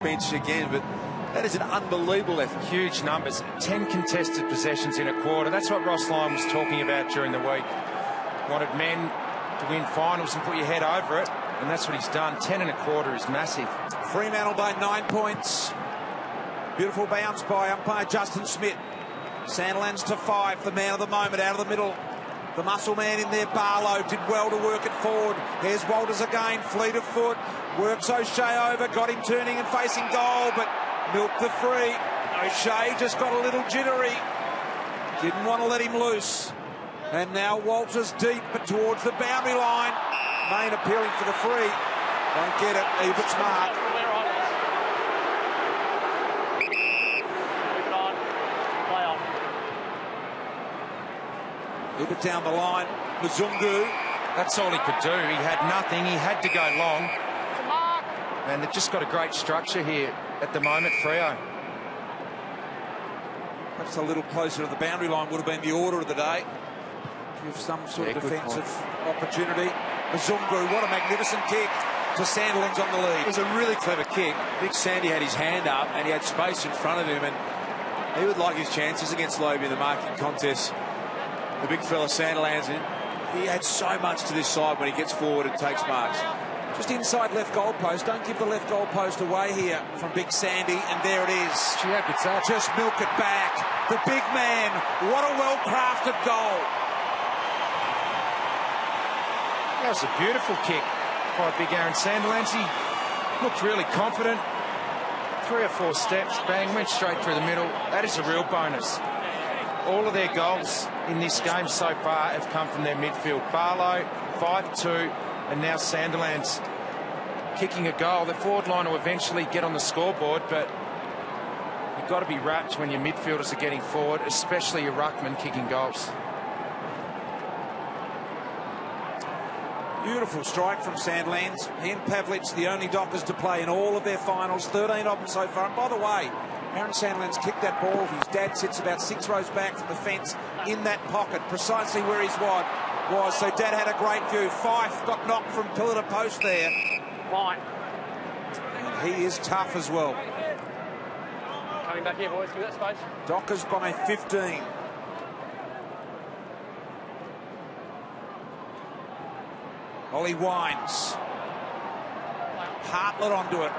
bench again, but that is an unbelievable effort. Huge numbers, 10 contested possessions in a quarter. That's what Ross Lyon was talking about during the week. Wanted men to win finals and put your head over it, and that's what he's done. 10 and a quarter is massive. Fremantle by 9 points. Beautiful bounce by umpire Justin Smith. Sandilands to 5, the man of the moment out of the middle. The muscle man in there, Barlow, did well to work it forward. Here's Walters again, fleet of foot. Works O'Shea over, got him turning and facing goal, but milked the free. O'Shea just got a little jittery. Didn't want to let him loose. And now Walters deep, but towards the boundary line. Main appealing for the free. Won't get it, Ebert's mark. Ebert down the line, Mzungu. That's all he could do. He had nothing. He had to go long. And they've just got a great structure here at the moment, Freo. Perhaps a little closer to the boundary line would have been the order of the day. Give some sort of defensive opportunity. Mzungu, what a magnificent kick to Sandilands on the lead. It was a really clever kick. Big Sandy had his hand up and he had space in front of him, and he would like his chances against Lobe in the marking contest. The big fella Sandilands, he had so much to this side when he gets forward and takes marks. Just inside left goal post. Don't give the left goal post away here from Big Sandy, and there it is. Just milk it back. The big man. What a well-crafted goal. That was a beautiful kick by Big Aaron Sandilands. He looked really confident. 3 or 4 steps, bang, went straight through the middle. That is a real bonus. All of their goals in this game so far have come from their midfield. Barlow, 5-2, and now Sandilands kicking a goal. The forward line will eventually get on the scoreboard, but you've got to be rapt when your midfielders are getting forward, especially your ruckman kicking goals. Beautiful strike from Sandilands. He and Pavlich, the only Dockers to play in all of their finals, 13 of them so far. And by the way, Aaron Sandilands kicked that ball. His dad sits about 6 rows back from the fence in that pocket, precisely where his wad was. So Dad had a great view. Fife got knocked from pillar to post there. Fine. And he is tough as well. Coming back here, boys. Give that space. Dockers by 15. Ollie Wines. Hartlett onto it.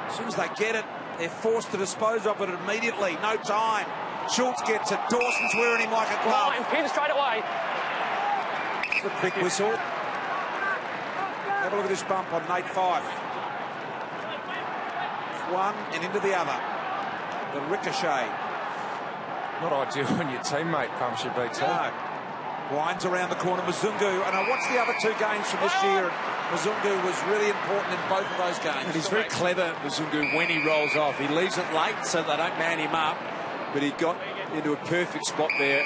As soon as they get it, they're forced to dispose of it immediately. No time. Schultz gets it. Dawson's wearing him like a glove. Pin straight away. The quick whistle. Have a look at this bump on Nate Fife. One and into the other. The ricochet. Not ideal when your teammate pumps your BT. No. Wines around the corner. Mzungu. And I watched the other 2 games from this year, and Mzungu was really important in both of those games. And he's very clever, Mzungu, when he rolls off. He leaves it late so they don't man him up, but he got into a perfect spot there.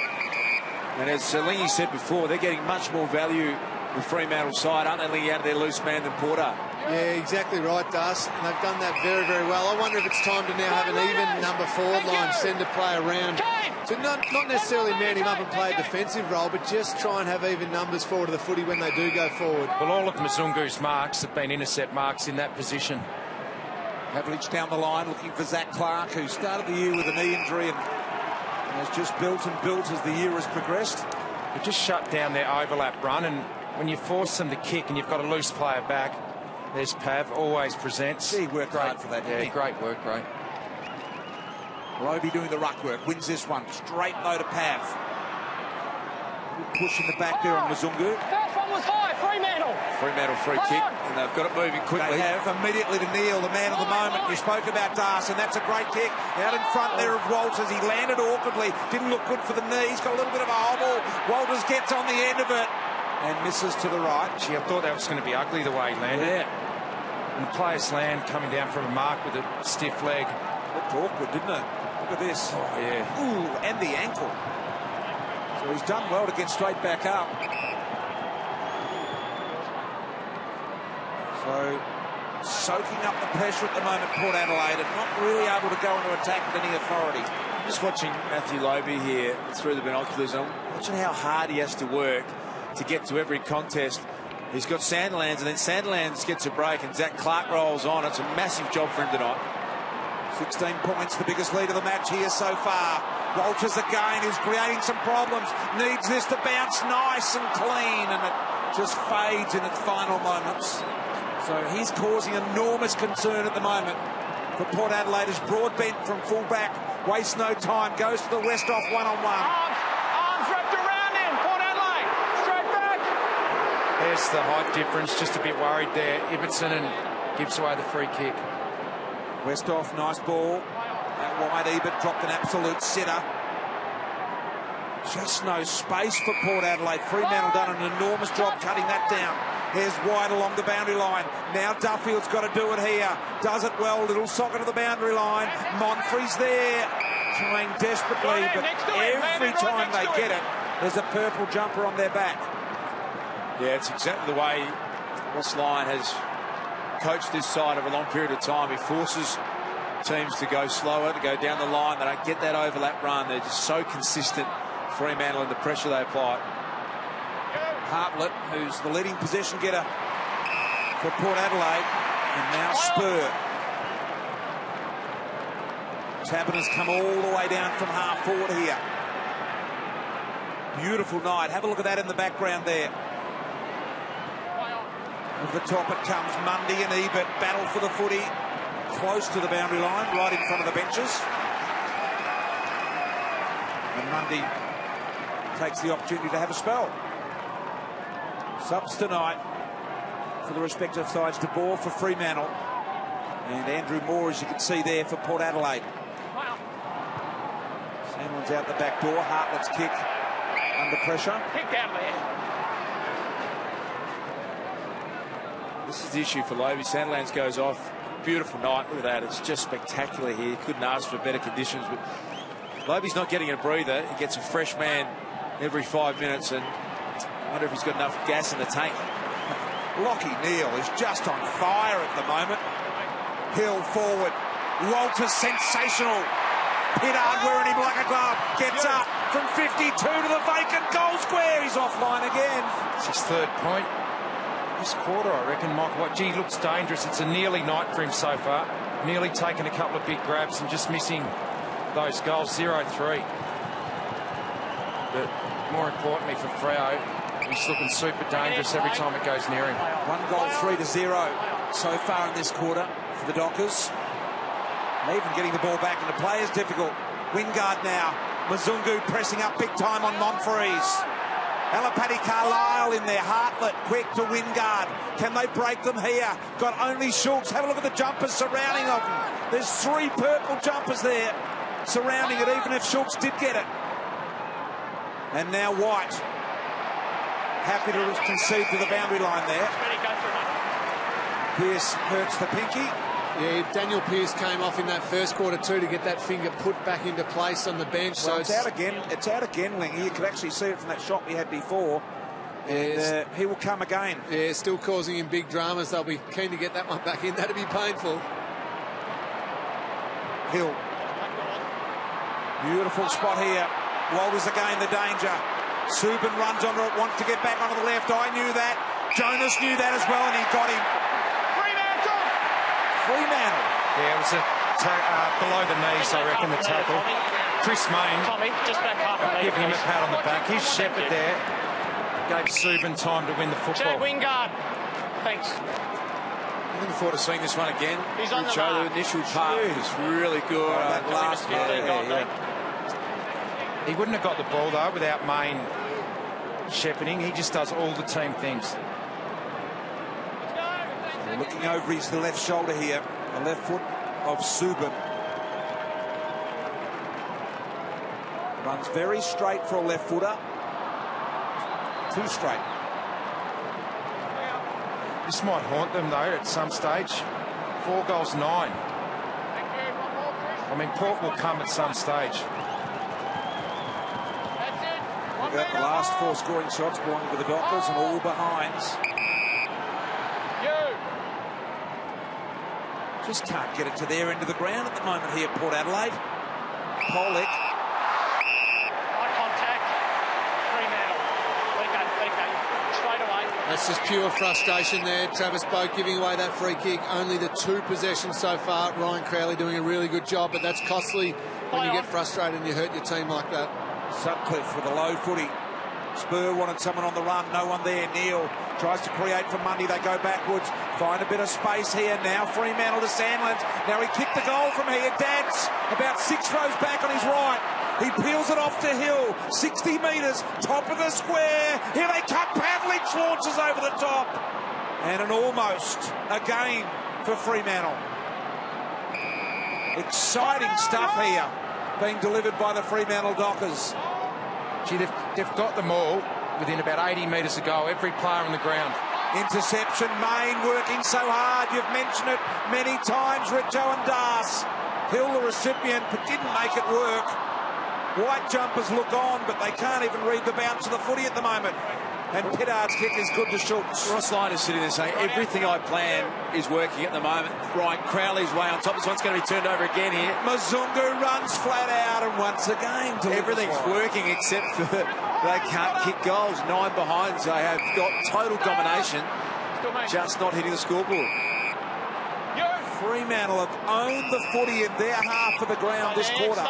And as Lingy said before, they're getting much more value with Fremantle side, aren't they, Lingy, out of their loose man than Porter? Yeah, exactly right, Das. And they've done that very, very well. I wonder if it's time to now have an even number forward line, send a play around. So not necessarily man him up and play a defensive role, but just try and have even numbers forward of the footy when they do go forward. Well, all of Mzungu's marks have been intercept marks in that position. Pavlich down the line looking for Zach Clark, who started the year with a knee injury and has just built and built as the year has progressed. They just shut down their overlap run, and when you force them to kick and you've got a loose player back, there's Pav, always presents. He worked hard for that, didn't he? Great work, great. Roby doing the ruck work, wins this one. Straight low to Pav. Push in the back there on Mzungu. First one was high, Fremantle. Fremantle free kick, and they've got it moving quickly. They have immediately to Neil, the man of the moment. You spoke about Das, and that's a great kick. Out in front there of Walters. He landed awkwardly. Didn't look good for the knee. He's got a little bit of a hobble. Walters gets on the end of it and misses to the right. Gee, I thought that was going to be ugly the way he landed. Yeah. And the players land coming down from a mark with a stiff leg. Looked awkward, didn't it? Look at this. Oh, yeah. Ooh, and the ankle. So he's done well to get straight back up. So soaking up the pressure at the moment, Port Adelaide, and not really able to go into attack with any authority. Just watching Matthew Lobe here through the binoculars, I'm watching how hard he has to work to get to every contest. He's got Sandilands, and then Sandilands gets a break, and Zach Clark rolls on. It's a massive job for him tonight. 16 points, the biggest lead of the match here so far. Walters again is creating some problems. Needs this to bounce nice and clean, and it just fades in its final moments. So he's causing enormous concern at the moment for Port Adelaide as Broadbent from fullback wastes no time, goes to the Westhoff one-on-one. Arms wrapped around him. Port Adelaide. Straight back. There's the height difference. Just a bit worried there. Ibbotson, and gives away the free kick. Westhoff, nice ball. That wide Ebert dropped an absolute sitter. Just no space for Port Adelaide. Fremantle done an enormous job cutting that down. Here's wide along the boundary line. Now Duffield's got to do it here. Does it well. Little socket of the boundary line. Monfrey's there, trying desperately, but every time they get it, there's a purple jumper on their back. Yeah, it's exactly the way Ross Lyon has coached this side over a long period of time. He forces teams to go slower, to go down the line. They don't get that overlap run. They're just so consistent, Fremantle, in the pressure they apply. Hartlett, who's the leading possession getter for Port Adelaide, and now Spur. Taberner's come all the way down from half forward here. Beautiful night. Have a look at that in the background there. Over the top it comes. Mundy and Ebert battle for the footy. Close to the boundary line, right in front of the benches. And Mundy takes the opportunity to have a spell. Subs tonight for the respective sides. De Boer for Fremantle. And Andrew Moore, as you can see there, for Port Adelaide. Sandlin's out the back door. Hartlett's kick under pressure. Kick out there. This is the issue for Lobe. Sandlands goes off. Beautiful night. Look at that. It's just spectacular here. Couldn't ask for better conditions. But Lobe's not getting a breather. He gets a fresh man every 5 minutes, and I wonder if he's got enough gas in the tank. Lockie Neal is just on fire at the moment. Hill forward. Walters sensational. Pittard wearing him like a glove. Gets up from 52 to the vacant goal square. He's offline again. It's his third point this quarter, I reckon. Michael, gee, looks dangerous. It's a nearly night for him so far. Nearly taken a couple of big grabs and just missing those goals. 0-3. But more importantly for Freo, he's looking super dangerous every time it goes near him. 1 goal, 3-0 so far in this quarter for the Dockers. And even getting the ball back into play is difficult. Wingard now. Mzungu pressing up big time on Monfries. Alapati Carlisle in there. Hartlett quick to Wingard. Can they break them here? Got only Schultz. Have a look at the jumpers surrounding them. There's 3 purple jumpers there surrounding it, even if Schultz did get it. And now White. Happy to concede to the boundary line there. Pearce hurts the pinky. Yeah, Daniel Pearce came off in that first quarter too to get that finger put back into place on the bench. Well, so it's out again. It's out again, Lingy. You could actually see it from that shot we had before. And he will come again. Yeah, still causing him big dramas. They'll be keen to get that one back in. That'd be painful. Hill. Beautiful spot here. Walters again the danger. Subin runs onto it, wants to get back onto the left. I knew that. Jonas knew that as well, and he got him. Fremantle. Yeah, it was below the knees, I reckon, the tackle. Chris Mayne giving him a pat on the back. His shepherd there gave Subin time to win the football. Jack Wingard. Thanks. Looking forward to seeing this one again. He's on the mark. The initial part was really good. That last He wouldn't have got the ball, though, without Mayne shepherding. He just does all the team things. Looking over his left shoulder here, the left foot of Subin. Runs very straight for a left footer. Too straight. This might haunt them, though, at some stage. 4 goals, 9. I mean, Port will come at some stage. We've got the last 4 scoring shots belonging to the Dockers and all behinds. Just can't get it to their end of the ground at the moment here, Port Adelaide. Pollock. Eye contact. Fremantle. Let it go. Straight away. That's just pure frustration there. Travis Boak giving away that free kick. Only the 2 possessions so far. Ryan Crowley doing a really good job, but that's costly when you get frustrated and you hurt your team like that. Sutcliffe with a low footy. Spur wanted someone on the run, no one there. Neal tries to create for Mundy. They go backwards, find a bit of space here. Now Fremantle to Sandlands. Now he kicked the goal from here. Dance about 6 rows back on his right. He peels it off to Hill. 60 metres, top of the square. Here they come. Pavlich launches over the top. And an almost again for Fremantle. Exciting stuff here being delivered by the Fremantle Dockers. Gee, they've got them all within about 80 metres to go. Every player on the ground. Interception, Main working so hard. You've mentioned it many times, Richo and Das. Hill the recipient, but didn't make it work. White jumpers look on, but they can't even read the bounce of the footy at the moment. And Pittard's kick is good to Schultz. Ross Lyon is sitting there saying, everything I plan is working at the moment. Ryan Crowley's way on top. This one's going to be turned over again here. Mzungu runs flat out, and once again, everything's working except for they can't kick goals. 9 behind, so they have got total domination, just not hitting the scoreboard. Fremantle have owned the footy in their half of the ground this quarter.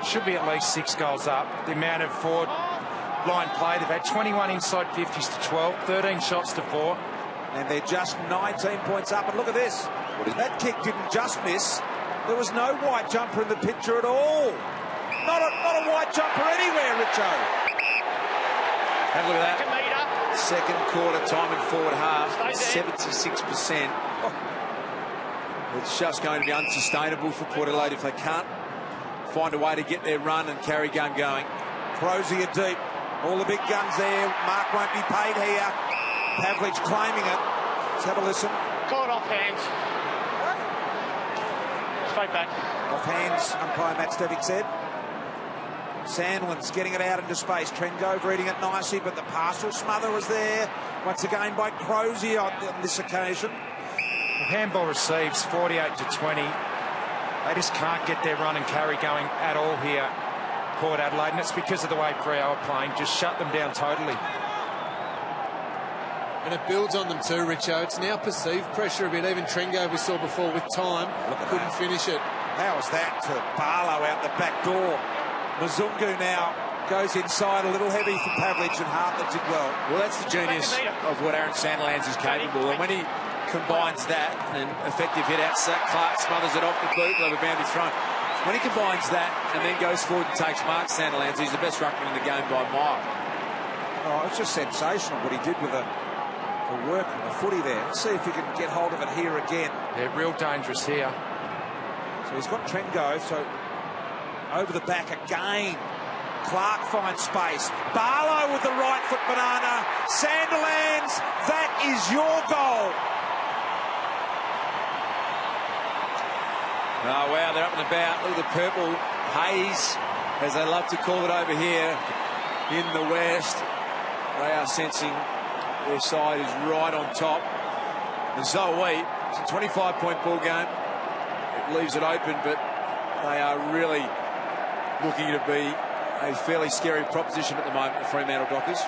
Should be at least 6 goals up. The amount of forward line play. They've had 21 inside 50s to 12, 13 shots to 4. And they're just 19 points up. And look at this. That kick didn't just miss. There was no white jumper in the picture at all. Not a white jumper anywhere, Richo. Have a look at that. Second quarter, time in forward half, 76%. It's just going to be unsustainable for Port Adelaide if they can't find a way to get their run and carry game going. Crozier deep. All the big guns there. Mark won't be paid here. Pavlich claiming it. Let's have a listen. Caught off hands. Straight back. Off hands, umpire Matt Stevick said. Sandlands getting it out into space. Trengove reading it nicely, but the partial smother was there. Once again by Crozier on this occasion. Handball receives 48 to 20. They just can't get their run and carry going at all here, Port Adelaide, and it's because of the way Freo are playing. Just shut them down totally. And it builds on them too, Richo. It's now perceived pressure a bit. Even Trengove we saw before with time couldn't finish it. How was that to Barlow out the back door? Mzungu now goes inside, a little heavy for Pavlich, and Hartlett did well. Well, that's the genius of what Aaron Sandlands is capable, and when he combines that and effective hit out, Clark smothers it off the boot, they'll be bound to throw. When he combines that and then goes forward and takes Mark Sandlands, he's the best ruckman in the game by a mile. Oh, it's just sensational what he did with the work on the footy there. Let's see if he can get hold of it here again. They're real dangerous here. So he's got Trengove, so over the back again. Clark finds space. Barlow with the right foot banana. Sandilands, that is your goal. Oh, wow, they're up and about. Look at the purple haze, as they love to call it over here in the west. They are sensing their side is right on top. And so are we. It's a 25-point ball game. It leaves it open, but they are really looking to be a fairly scary proposition at the moment, the Fremantle Dockers.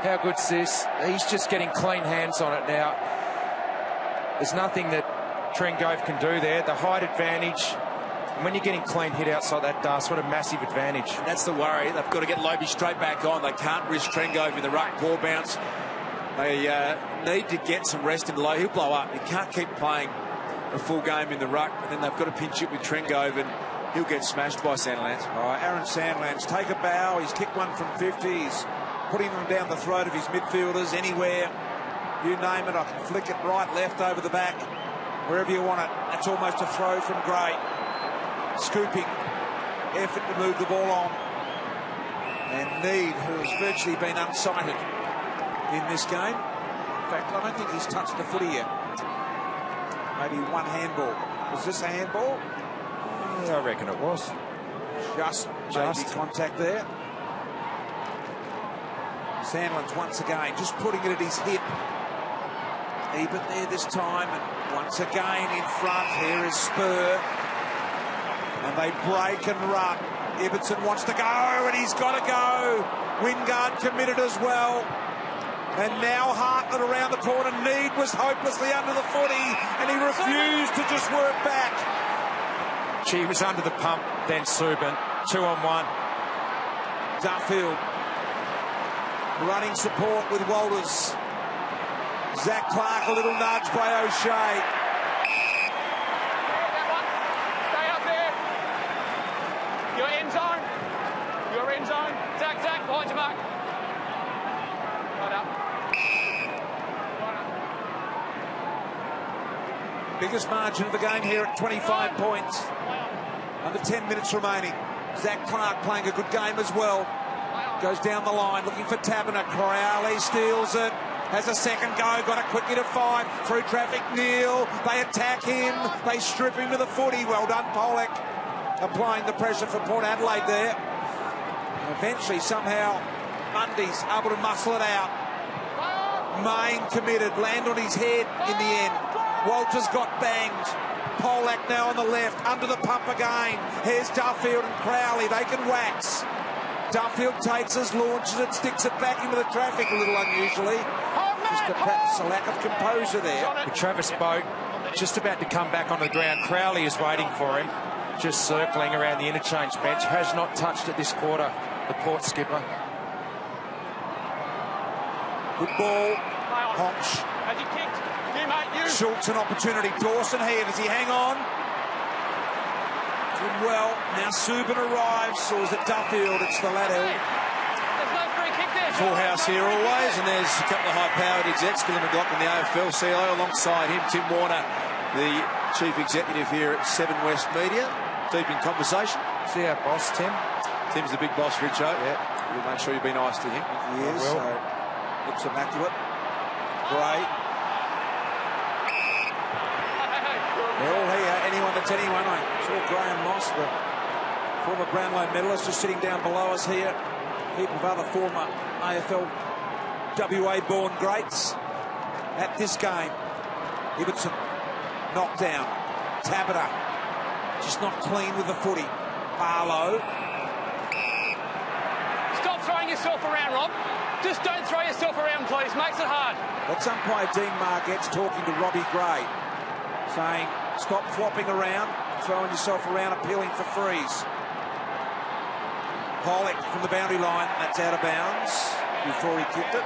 How good's this? He's just getting clean hands on it now. There's nothing that Trengove can do there. The height advantage. And when you're getting clean hit outside that dust, what a massive advantage. And that's the worry. They've got to get Lobie straight back on. They can't risk Trengove with the ruck ball bounce. They need to get some rest in low. He'll blow up. He can't keep playing a full game in the ruck. And then they've got to pinch it with Trengove, and he'll get smashed by Sandlands. Oh, Aaron Sandlands, take a bow. He's kicked one from 50. He's putting them down the throat of his midfielders anywhere. You name it. I can flick it right, left, over the back, wherever you want it. That's almost a throw from Gray. Scooping effort to move the ball on. And Need, who has virtually been unsighted in this game. In fact, I don't think he's touched the footy yet. Maybe one handball. Was this a handball? Yeah, I reckon it was. Just maybe contact there. Sandlands once again just putting it at his hip. Even there this time, and once again in front. Here is Spur. And they break and run. Ibbotson wants to go, and he's got to go. Wingard committed as well. And now Hartlett around the corner. Need was hopelessly under the footy, and he refused to just work back. She was under the pump, then Subin. 2-on-1. Duffield running support with Walters. Zach Clark, a little nudge by O'Shea. Stay up there. Your end zone. Your end zone. Zach, behind your mark. Right up. Biggest margin of the game here at 25 points. Under 10 minutes remaining. Zach Clark playing a good game as well. Goes down the line looking for Taberner. Crowley steals it. Has a second go. Got it quickly to 5. Through traffic, Neal. They attack him. They strip him to the footy. Well done, Pollock. Applying the pressure for Port Adelaide there. And eventually, somehow, Mundy's able to muscle it out. Main committed. Land on his head in the end. Walters got banged. Pollock now on the left. Under the pump again. Here's Duffield and Crowley. They can wax. Duffield takes us, launches it, sticks it back into the traffic a little unusually. Just perhaps a lack of composure there. With Travis Boat just about to come back on the ground. Crowley is waiting for him, just circling around the interchange bench. Has not touched it this quarter, the Port skipper. Good ball. Honch. Has he kicked? You, mate, you. Schultz an opportunity. Dawson here. Does he hang on? Did well. Now Subin arrives. Or is it Duffield? It's the lad. There's no free kick there. Full house here always, and there's a couple of high-powered execs, Glenn McLaughlin, the AFL CIO, alongside him, Tim Warner, the chief executive here at 7 West Media. Deep in conversation. See our boss, Tim. Tim's the big boss, Richo. Yeah. You'll make sure you be nice to him. He is. So looks immaculate. Great. They're all here. Anyone that's anyone. I saw Graham Moss, the former Brownlow medalist, just sitting down below us here. A heap of other former AFL WA-born greats at this game. Ibbotson knocked down. Tabata just not clean with the footy. Barlow. Stop throwing yourself around, Rob. Just don't throw yourself around, please. Makes it hard. That's umpire Dean Margetts talking to Robbie Gray, saying, stop flopping around, throwing yourself around, appealing for frees. Pollock from the boundary line, that's out of bounds before he kicked it.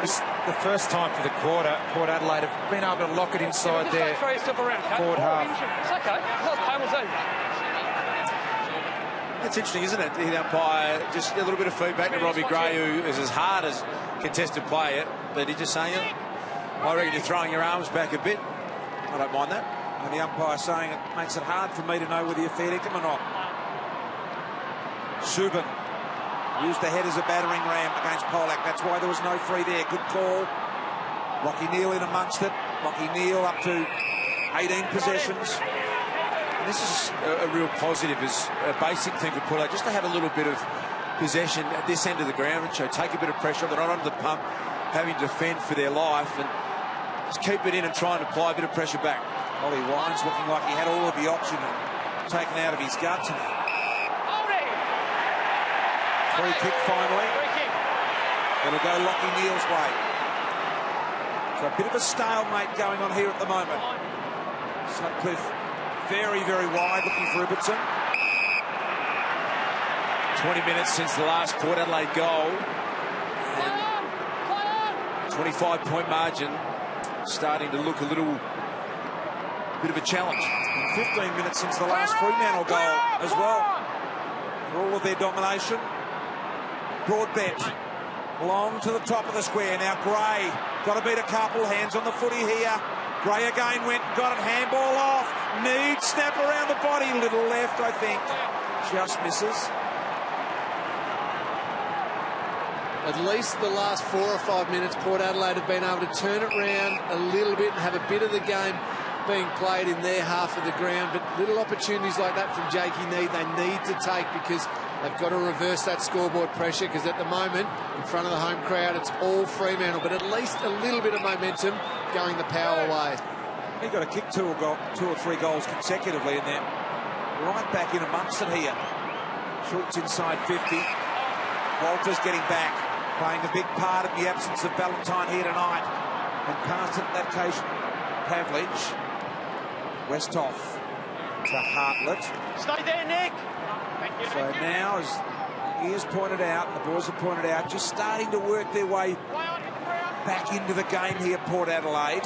It's the first time for the quarter. Port Adelaide have been able to lock it inside Just there. don't throw yourself around, Cut. Forward half. It's okay. It's not penalty. It's interesting, isn't it? The umpire, just a little bit of feedback to Robbie Gray, who is as hard as contested play it, but he's just saying, I reckon you're throwing your arms back a bit. I don't mind that. And the umpire saying it makes it hard for me to know whether you're fair dinkum or not. Subin used the head as a battering ram against Pollock. That's why there was no free there. Good call. Lockie Neal in amongst it. Lockie Neal up to 18 possessions. And this is a real positive, is a basic thing for Port, just to have a little bit of possession at this end of the ground, and show, take a bit of pressure. They're not under the pump, having to defend for their life, and just keep it in and try and apply a bit of pressure back. Ollie Wines looking like he had all of the oxygen taken out of his guts. Free kick finally. It'll go Lockie Neal's way. So a bit of a stalemate going on here at the moment. Sutcliffe very, very wide, looking for Ibbotson. 20 minutes since the last Port Adelaide goal. 25-point margin, starting to look a little bit of a challenge. 15 minutes since the last Fremantle goal as well. For all of their domination. Broadbent long to the top of the square. Now Gray got to beat a couple. Hands on the footy here. Gray again went, got it, handball off. Need snap around the body. Little left, I think. Just misses. At least the last 4 or 5 minutes, Port Adelaide have been able to turn it round a little bit and have a bit of the game being played in their half of the ground. But little opportunities like that from Jakey Need, they need to take, because they've got to reverse that scoreboard pressure, because at the moment, in front of the home crowd, it's all Fremantle. But at least a little bit of momentum going the power way. He got to kick 2 or 3 goals consecutively in there. right back in amongst it here. Schultz inside 50. Walters getting back, playing a big part in the absence of Valentine here tonight. And past it in that occasion, Pavlich. Westhoff to Hartlett. Stay there, Nick. Thank you. So now, as he has pointed out, the boys have pointed out, just starting to work their way back into the game here, Port Adelaide,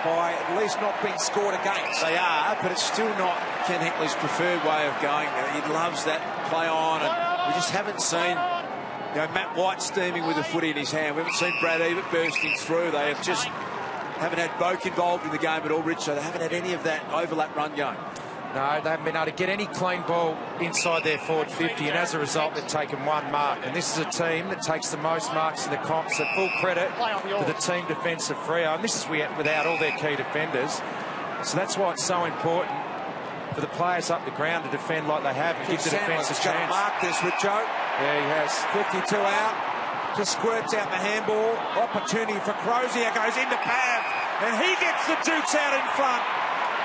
by at least not being scored against. They are, but it's still not Ken Hinkley's preferred way of going. He loves that play on, and we just haven't seen, Matt White steaming with the footy in his hand. We haven't seen Brad Ebert bursting through. They have just haven't had Boak involved in the game at all, Rich, so they haven't had any of that overlap run going. No, they haven't been able to get any clean ball inside their forward 50, and as a result, they've taken one mark. And this is a team that takes the most marks in the comp, so full credit to the team defence of Freo. And this is without all their key defenders. So that's why it's so important for the players up the ground to defend like they have and give the defence a chance. Mark this, Richo. Yeah, he has. 52 out. Just squirts out the handball. Opportunity for Crozier, goes into Pav, and he gets the Dukes out in front.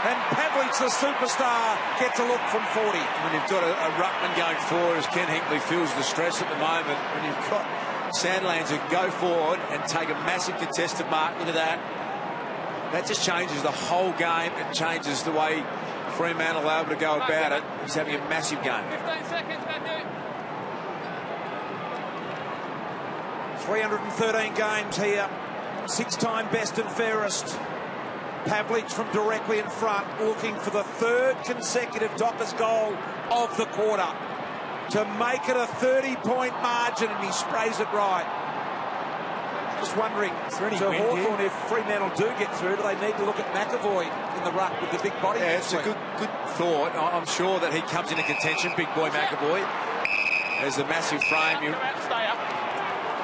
And Pavlich, the superstar, gets a look from 40. When you've got a ruckman going forward, as Ken Hinkley feels the stress at the moment, when you've got Sandlands who go forward and take a massive contested mark into that, that just changes the whole game. It changes the way Fremantle are able to go about it. He's having a massive game. 15 seconds, Matthew. 313 games here. 6-time best and fairest. Pavlich from directly in front, looking for the third consecutive Dockers goal of the quarter to make it a 30-point margin, and he sprays it right. Just wondering, so Hawthorn, if Fremantle do get through, do they need to look at McAvoy in the ruck with the big body? Yeah, it's a good thought. I'm sure that he comes into contention, big boy McAvoy. There's a massive frame. Stay up.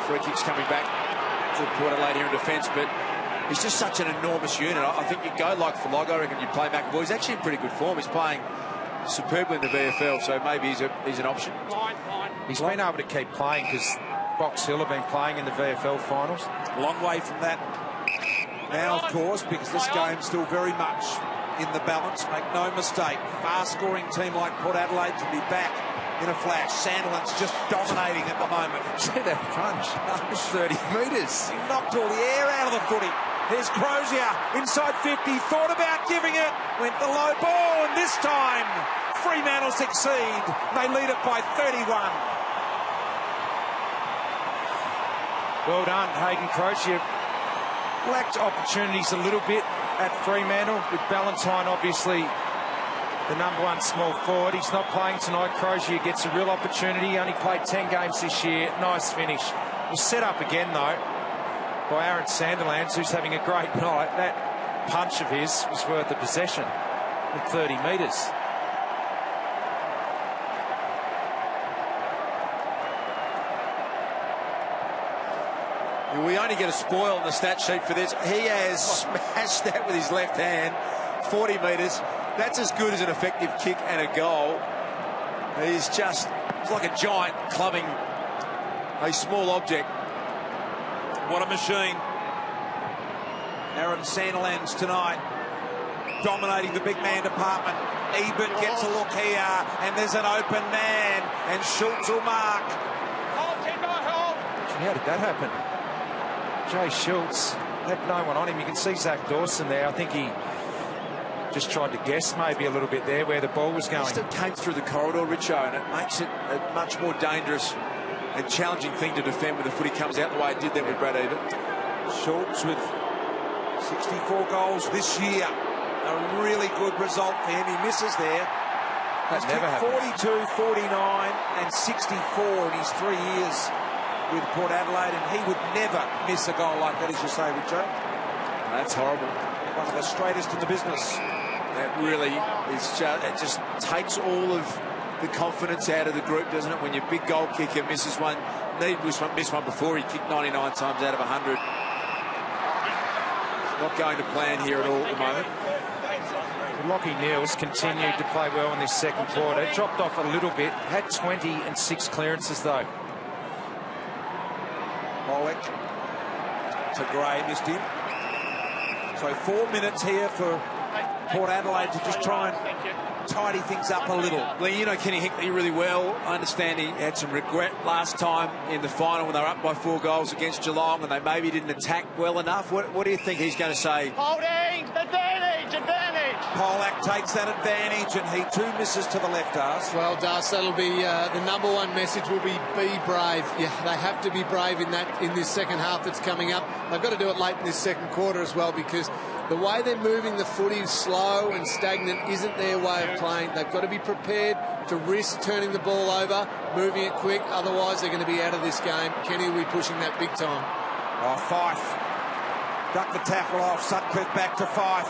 Free kicks coming back to Port Adelaide here in defence, but he's just such an enormous unit. I think you go like for log. I reckon you play McAvoy. He's actually in pretty good form. He's playing superbly in the VFL, so maybe he's an option. He's been able to keep playing because Box Hill have been playing in the VFL finals. Long way from that now, of course, because this game's still very much in the balance. Make no mistake, fast-scoring team like Port Adelaide can be back in a flash. Sandilands just dominating at the moment. See that punch? 30 metres. He knocked all the air out of the footy. Here's Crozier inside 50, thought about giving it, went the low ball, and this time Fremantle succeed. They lead it by 31. Well done, Hayden Crozier. Lacked opportunities a little bit at Fremantle, with Ballantyne obviously the number one small forward. He's not playing tonight. Crozier gets a real opportunity. He only played 10 games this year. Nice finish. Was set up again, though, by Aaron Sandilands, who's having a great night. That punch of his was worth a possession at 30 metres. We only get a spoil on the stat sheet for this. He has smashed that with his left hand, 40 metres. That's as good as an effective kick and a goal. He's like a giant clubbing a small object. What a machine. Aaron Sandilands tonight, dominating the big man department. Ebert gets a look here, and there's an open man, and Schultz will mark. How did that happen? Jay Schultz had no one on him. You can see Zach Dawson there. I think he just tried to guess maybe a little bit there where the ball was going. It still came through the corridor, Richo, and it makes it a much more dangerous and challenging thing to defend when the footy comes out the way it did there with Brad Ebert. Schultz with 64 goals this year. A really good result for him. He misses there. That never happens. 42, 49 and 64 in his 3 years with Port Adelaide, and he would never miss a goal like that, as you say, Richo. That's horrible. One of the straightest in the business. That really is it just takes all of the confidence out of the group, doesn't it? When your big goal kicker misses one. Need missed one before. He kicked 99 times out of 100. Not going to plan here at all at the moment. Lockie Neals continued to play well in this second quarter. Dropped off a little bit. Had 20 and 6 clearances, though. Pollock to Gray, missed him. So 4 minutes here for Port Adelaide to just try and tidy things up a little. Well, you know Kenny Hinkley really well. I understand he had some regret last time in the final when they were up by 4 goals against Geelong and they maybe didn't attack well enough. What do you think he's going to say? Holding! Advantage! Polak takes that advantage and he too misses to the left, Dars. Well, Dars, that'll be the number one message will be brave. Yeah, they have to be brave in this second half that's coming up. They've got to do it late in this second quarter as well, because the way they're moving the footy slow and stagnant isn't their way of playing. They've got to be prepared to risk turning the ball over, moving it quick, otherwise they're going to be out of this game. Kenny will be pushing that big time. Oh, Fife ducked the tackle off. Sutcliffe back to Fife,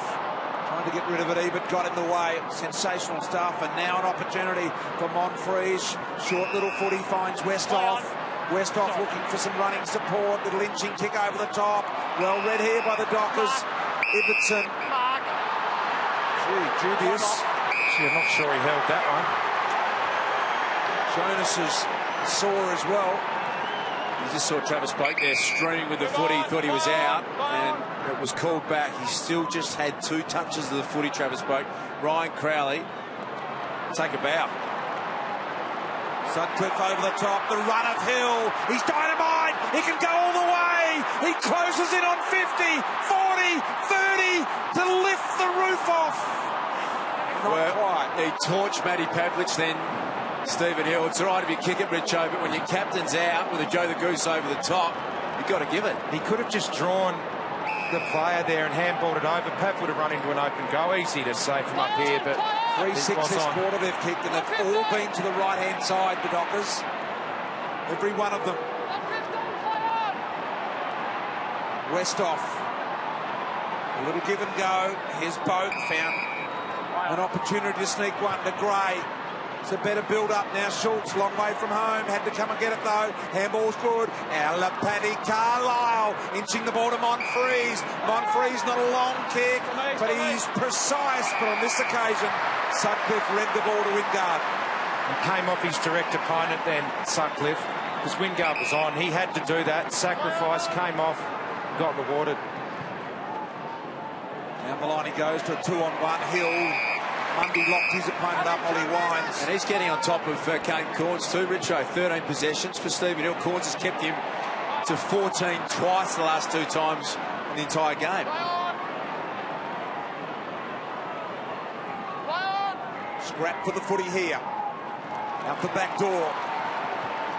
trying to get rid of it. Ebert got in the way. Sensational stuff. And now an opportunity for Monfries. Short little footy finds Westhoff. Westhoff looking for some running support. Little inching kick over the top. Well read here by the Dockers. Ibbotson. Gee, dubious. I'm not sure he held that one. Jonas is sore as well. You just saw Travis Blake there streaming with the footy, thought he was out, and it was called back. He still just had 2 touches of the footy, Travis Blake. Ryan Crowley, take a bow. Sutcliffe over the top, the run of Hill. He's dynamite. He can go all the way. He closes in on 50, 40, 30 to lift the roof off. Not quite. He torched Matty Pavlich then. Stephen Hill, it's all right if you kick it, Richo, but when your captain's out with a Joe the Goose over the top, you've got to give it. He could have just drawn the player there and handballed it over. Pav would have run into an open goal. Easy to say from up here, but 3-6 this quarter they've kicked, and they've all been to the right-hand side, the Dockers. Every one of them. Westhoff. A little give and go. Here's Boat, found an opportunity to sneak one to Gray. It's a better build-up now. Schultz, long way from home. Had to come and get it, though. Handball's good. Alapati Carlisle inching the ball to Monfries. Monfries, not a long kick, but he's precise. But on this occasion, Sutcliffe read the ball to Wingard. He came off his direct opponent then, Sutcliffe, because Wingard was on. He had to do that. Sacrifice, came off, got rewarded. Down the line he goes to a 2-on-1. Hill. Mundy locked his opponent up while he winds. And he's getting on top of Kane Corns too, Richo. 13 possessions for Stephen Hill. Corns has kept him to 14 twice the last 2 times in the entire game. Scrap for the footy here. Out the back door.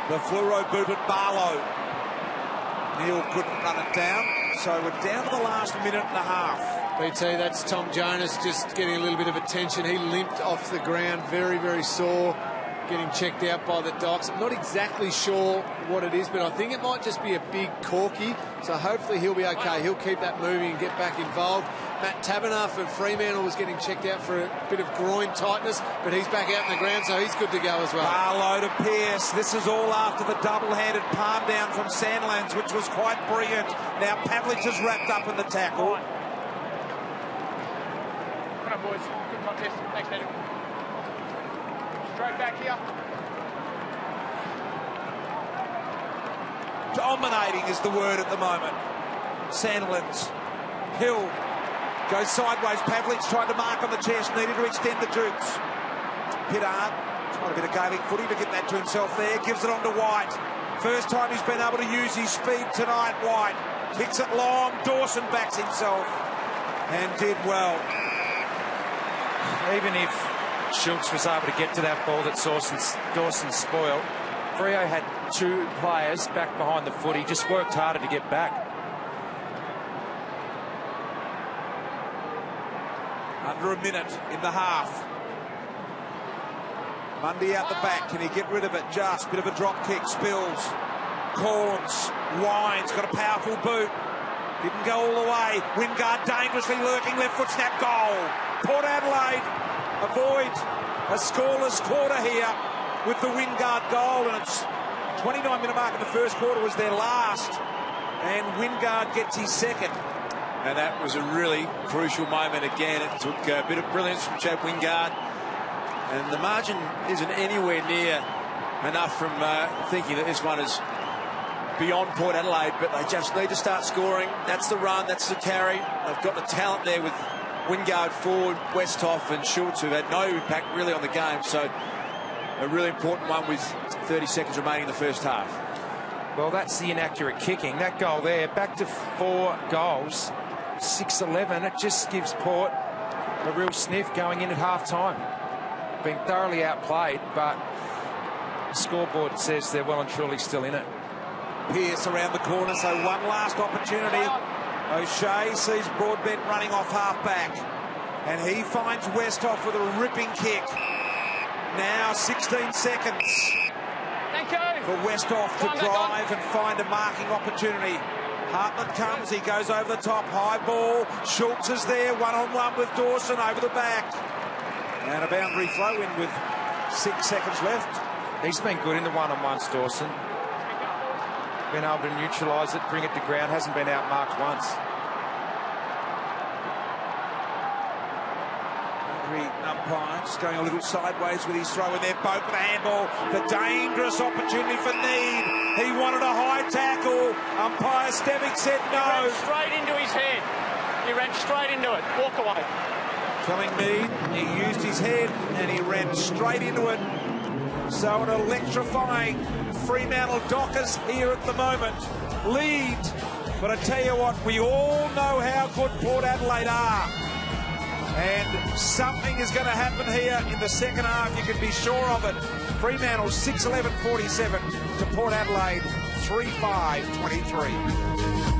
The fluoro booted Barlow. Neil couldn't run it down, so we're down to the last minute and a half. BT, that's Tom Jonas just getting a little bit of attention. He limped off the ground, very, very sore, getting checked out by the Docs. I'm not exactly sure what it is, but I think it might just be a big corky, so hopefully he'll be okay. He'll keep that moving and get back involved. Matt Taberner for Fremantle was getting checked out for a bit of groin tightness, but he's back out in the ground, so he's good to go as well. Barlow to Pearce. This is all after the double-handed palm down from Sandlands, which was quite brilliant. Now Pavlich is wrapped up in the tackle. Boys, good contest. Thanks, Daniel. Straight back here. Dominating is the word at the moment. Sandlands. Hill goes sideways. Pavlich tried to mark on the chest, needed to extend the jukes. Pittard tried a bit of Gaelic footy to get that to himself there. Gives it on to White. First time he's been able to use his speed tonight, White. Kicks it long. Dawson backs himself and did well. Even if Schultz was able to get to that ball that Dawson spoiled, Freo had 2 players back behind the footy, just worked harder to get back. Under a minute in the half. Mundy out the back. Can he get rid of it? Just bit of a drop kick. Spills. Corns. Wines. Got a powerful boot. Didn't go all the way. Wingard dangerously lurking. Left foot snap goal. Port Adelaide avoid a scoreless quarter here with the Wingard goal. And it's 29-minute mark in the first quarter was their last. And Wingard gets his second. And that was a really crucial moment again. It took a bit of brilliance from Chad Wingard. And the margin isn't anywhere near enough from thinking that this one is beyond Port Adelaide, but they just need to start scoring. That's the run, that's the carry. They've got the talent there with Wingard, Ford, Westhoff and Schultz, who've had no impact really on the game. So a really important one with 30 seconds remaining in the first half. Well, that's the inaccurate kicking. That goal there, back to 4 goals, 6-11. It just gives Port a real sniff going in at half-time. Been thoroughly outplayed, but the scoreboard says they're well and truly still in it. Pearce around the corner, so one last opportunity. O'Shea sees Broadbent running off half-back, and he finds Westhoff with a ripping kick. Now 16 seconds for Westhoff to drive and find a marking opportunity. Hartland comes, he goes over the top, high ball. Schultz is there, one-on-one with Dawson over the back. And a boundary throw in with 6 seconds left. He's been good in the one-on-ones, Dawson. Been able to neutralise it, bring it to ground, hasn't been outmarked once. Umpire just going a little sideways with his throw in there. Boat with a handball. The dangerous opportunity for Need. He wanted a high tackle. Umpire Stevic said no. He ran straight into his head. He ran straight into it. Walk away. Telling Need he used his head and he ran straight into it. So an electrifying Fremantle Dockers here at the moment. Lead. But I tell you what, we all know how good Port Adelaide are. And something is going to happen here in the second half, you can be sure of it. Fremantle 6-11-47 to Port Adelaide 3-5-23.